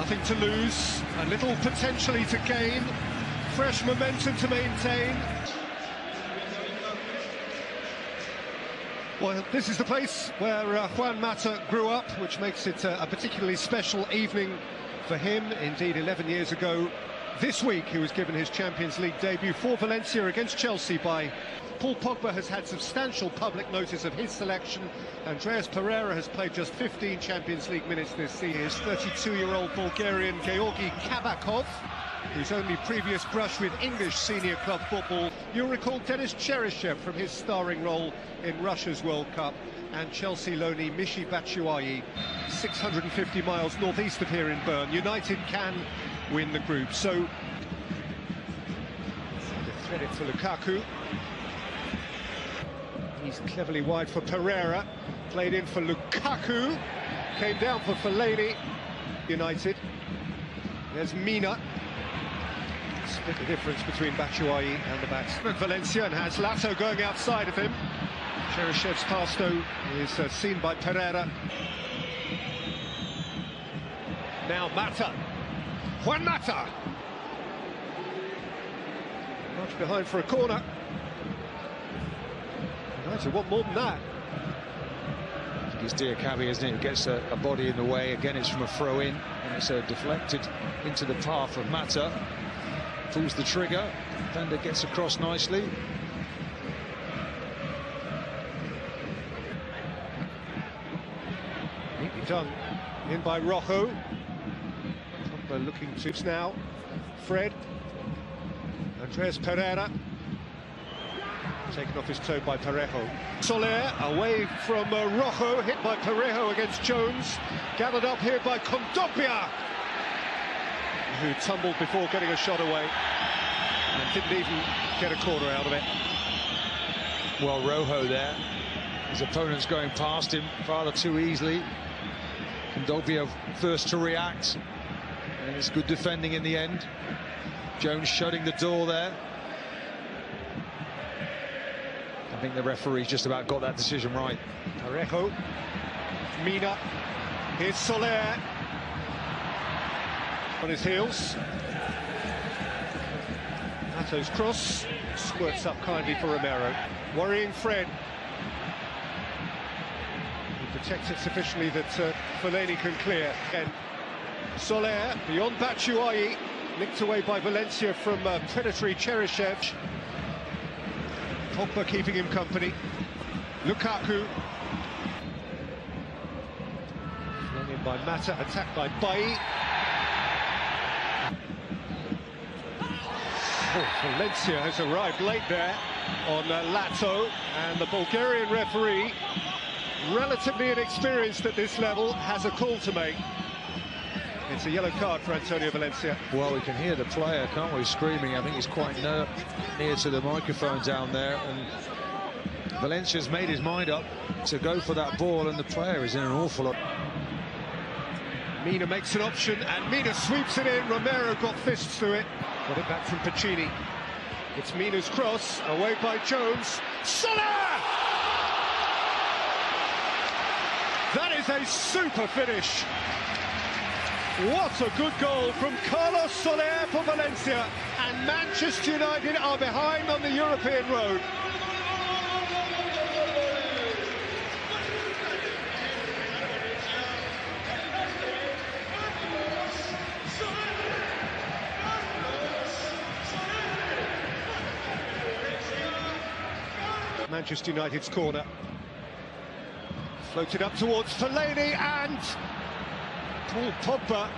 Nothing to lose, a little potentially to gain, fresh momentum to maintain. Well, this is the place where Juan Mata grew up, which makes it a particularly special evening for him. Indeed, 11 years ago this week he was given his Champions League debut for Valencia against Chelsea by Paul Pogba. Has had substantial public notice of his selection. Andreas Pereira has played just 15 Champions League minutes this season. His 32-year-old Bulgarian Georgi Kabakov, whose only previous brush with English senior club football. You'll recall Denis Cheryshev from his starring role in Russia's World Cup, and Chelsea loanee Michy Batshuayi, 650 miles northeast of here in Bern. United can win the group, so they thread it for Lukaku. He's cleverly wide for Pereira, played in for Lukaku, came down for Fellaini. United, there's Mina. Split the difference between Batshuayi and the batsman. Valencia, and has Lato going outside of him. Cheryshev's pass though is seen by Pereira. Now Mata, Juan Mata, much behind for a corner. United want more than that. It's Diakabi, isn't it? He gets a body in the way. Again, it's from a throw-in, and it's deflected into the path of Mata. Pulls the trigger. Defender gets across nicely. Neatly done. In by Rojo. Pogba looking to now. Fred. Andreas Pereira. Taken off his toe by Parejo. Soler away from Rojo, hit by Parejo against Jones. Gathered up here by Kondogbia, who tumbled before getting a shot away and didn't even get a corner out of it. Well, Rojo there. His opponent's going past him rather too easily. Kondogbia first to react, and it's good defending in the end. Jones shutting the door there. I think the referee's just about got that decision right. Parejo, Mina, here's Soler on his heels. Mato's cross squirts up kindly for Romero. Worrying Fred. He protects it sufficiently that Fellaini can clear. And Soler beyond Batshuayi, nicked away by Valencia from predatory Cheryshev. Pogba keeping him company. Lukaku. Flung in by Mata, attacked by Bailly. Oh, Valencia has arrived late there on Lato, and the Bulgarian referee, relatively inexperienced at this level, has a call to make. It's a yellow card for Antonio Valencia. Well, we can hear the player, can't we, screaming. I think he's quite near to the microphone down there, and Valencia's made his mind up to go for that ball, and the player is in an awful lot. Mina makes an option, and Mina sweeps it in. Romero got fists to it. Got it back from Piccini. It's Mina's cross, away by Jones. Soler! That is a super finish. What a good goal from Carlos Soler for Valencia, and Manchester United are behind on the European road. Manchester United's corner. Floated up towards Fellaini, and Paul Pogba,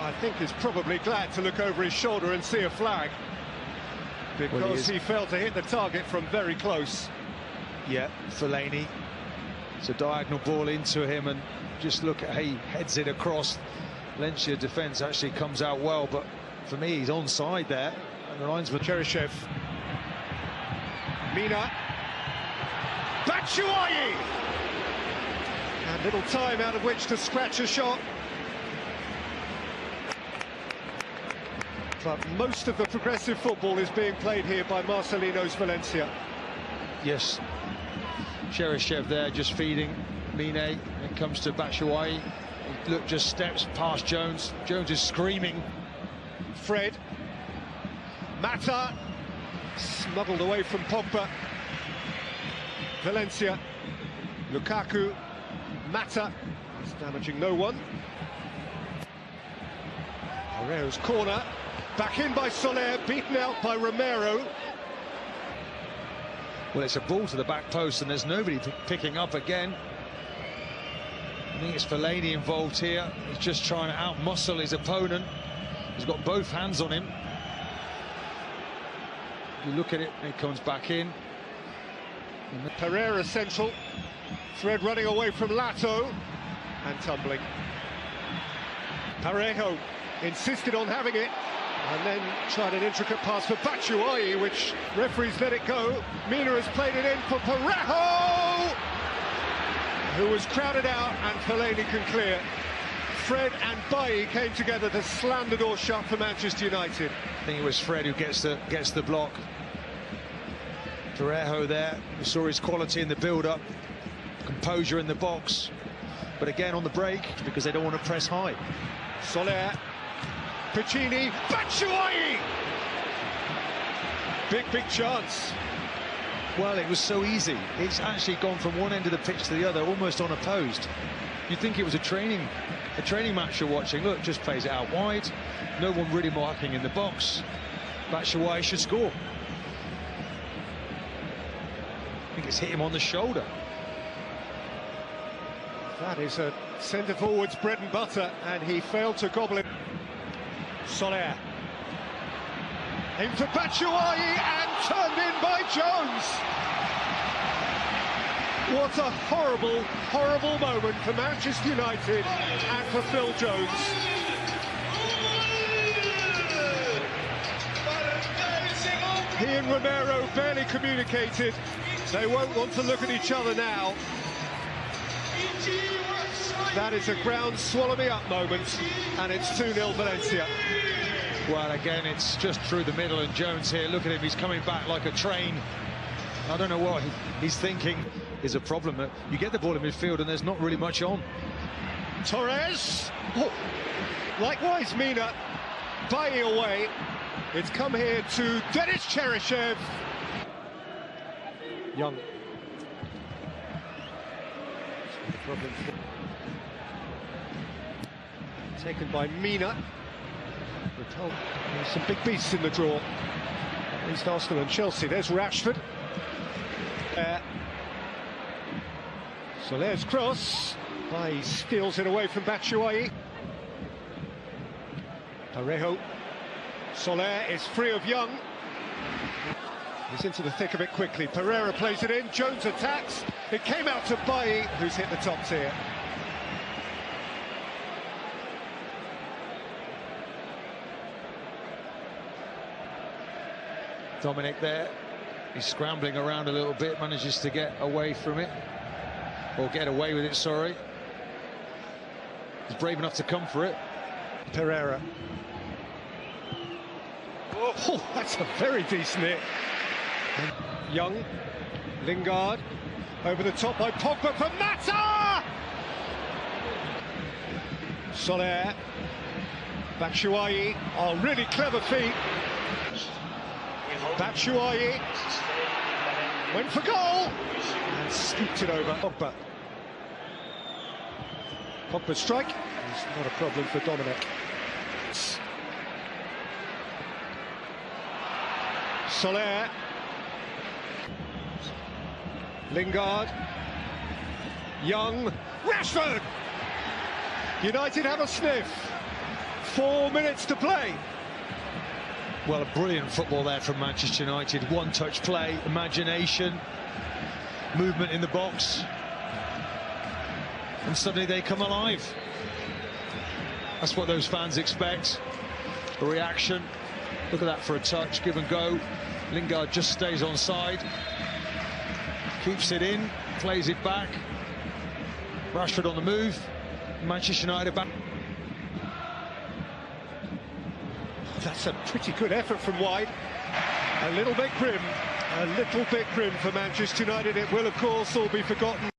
I think, is probably glad to look over his shoulder and see a flag, because he failed to hit the target from very close. Yeah, Fellaini. It's a diagonal ball into him, and just look at how he heads it across. Valencia defence actually comes out well, but for me, he's onside there. And the linesman Cheryshev. Mina. Batshuayi! And little time out of which to scratch a shot. But most of the progressive football is being played here by Marcelino's Valencia. Yes. Cheryshev there just feeding Mine. It comes to Batshuayi. He look, just steps past Jones. Jones is screaming. Fred. Mata. Smuggled away from Pogba. Valencia. Lukaku. Mata. It's damaging no one. Herrera's corner. Back in by Soler. Beaten out by Romero. Well, it's a ball to the back post and there's nobody picking up again. I think it's Fellaini involved here. He's just trying to out-muscle his opponent. He's got both hands on him. You look at it, it comes back in. Pereira central. Fred running away from Lato. And tumbling. Parejo insisted on having it. And then tried an intricate pass for Batshuayi, which referees let it go. Mina has played it in for Parejo, who was crowded out, and Fellaini can clear. Fred and Bailly came together to slam the door shut for Manchester United. I think it was Fred who gets the block. Parejo there, we saw his quality in the build-up, composure in the box, but again on the break because they don't want to press high. Soler. Piccini, Batshuayi! Big chance. Well, it was so easy. It's actually gone from one end of the pitch to the other, almost unopposed. You'd think it was a training match you're watching. Look, just plays it out wide. No one really marking in the box. Batshuayi should score. I think it's hit him on the shoulder. That is a centre-forward's bread and butter, and he failed to gobble it. Soler. In for Batshuayi and turned in by Jones. What a horrible moment for Manchester United and for Phil Jones. He and Romero barely communicated. They won't want to look at each other now. That is a ground swallow-me-up moment, and it's 2-0 Valencia. Well, again, it's just through the middle, and Jones here, look at him, he's coming back like a train. I don't know what he's thinking is a problem. You get the ball in midfield and there's not really much on. Torres! Oh. Likewise, Mina. Bailly away. It's come here to Denis Cheryshev. Young. Problem taken by Mina. We're told there's some big beasts in the draw. At least Arsenal and Chelsea. There's Rashford. Soler's cross. He steals it away from Batshuayi. Parejo. Soler is free of Young. He's into the thick of it quickly. Pereira plays it in. Jones attacks. It came out to Bailly, who's hit the top tier. Dominic there, he's scrambling around a little bit, manages to get away from it, or get away with it, sorry. He's brave enough to come for it. Pereira. Oh, that's a very decent hit. Young, Lingard, over the top by Pogba for Mata! Soler, Batshuayi, oh, really clever feet. Batshuayi went for goal and scooped it over. Pogba strike is not a problem for Dominic. Soler, Lingard, Young, Rashford. United have a sniff. 4 minutes to play. Well, a brilliant football there from Manchester United. One-touch play, imagination, movement in the box, and suddenly they come alive. That's what those fans expect. A reaction. Look at that for a touch, give and go. Lingard just stays on side, keeps it in, plays it back. Rashford on the move. Manchester United back. That's a pretty good effort from wide. A little bit grim for Manchester United. It will, of course, all be forgotten.